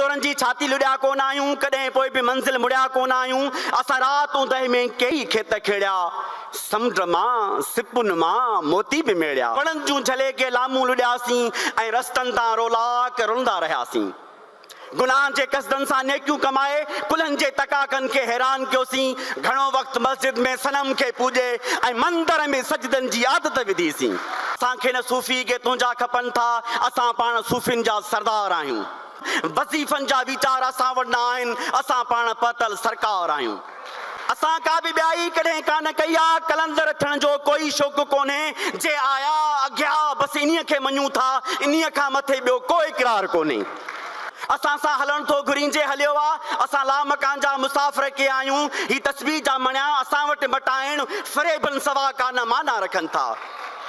हिंदोरनि जी छाती लुॾिया कोन आहियूं, कॾहिं पोइ बि मंज़िल मुड़िया कोन आहियूं। असां राति दह में कई खेत खेड़िया, समुंड मां सिपुन मां मोती बि मेड़िया। वणनि जूं झले के लामूं लुॾियासीं ऐं रस्तनि तां रोलाक रुलंदा रहियासीं। गुनाह जे कसदनि सां नेकियूं कमाए कुलनि जे तकाकनि खे हैरान कयोसीं। घणो वक़्तु मस्जिद में सनम खे पूॼे ऐं मंदर में सजदनि जी आदत विधीसीं। असांखे न सूफ़ी के तुंहिंजा खपनि था, असां पाण सूफ़ियुनि जा सरदार आहियूं। वज़ीफ़नि जा वीचार असां वटि न आहिनि, असां पाण पतल सरकार आहियूं। असां का बि ॿियाई कॾहिं कान कई आहे, कलंदर थियण जो कोई शौक़ु कोन्हे। जे आया अॻियां बसि इन्हीअ खे मञूं था, इन्हीअ खां मथे ॿियो को इक़रार कोन्हे। असां सां हलण थो घुरिजे हलियो आहे, असां लामकान जा मुसाफ़िर के आहियूं। ही तस्बीह जा मणिया असां वटि मटाइण फ़रेबनि सवा कान माना रखनि था।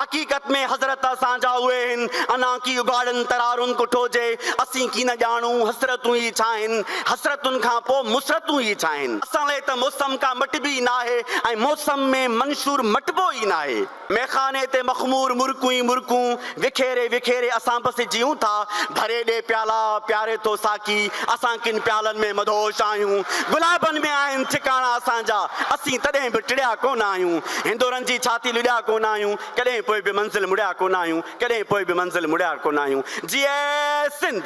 हक़ीक़त में हज़रत असांजा उहे आहिनि, अना की उगाड़नि तरारुनि कुठोजे। असीं की न ॼाणूं हसरतूं ई छा आहिनि, हसरतुनि खां पोइ मुसरतूं ई छा आहिनि। असां लाइ त मौसम का मटबी न आहे ऐं मौसम में मंशूर मटबो ई न आहे। मेखाने ते मखमूर मुर्कूं ई मुर्कूं विखेरे विखेरे असां बसि जियूं था। भरे ॾे प्याला प्यारे थो साकी, असां किन प्यालनि में मदहोश आहियूं। गुलाबनि में आहिनि ठिकाणा असांजा, असीं तॾहिं बि टिड़िया कोन आहियूं। हिंदोरनि जी छाती लुॾिया कोन आहियूं, कॾहिं पोइ बि मंज़िल मुड़िया कोन आहियूं, कॾहिं पोइ बि मंज़िल मुड़िया कोन आहियूं। जीए सिंध।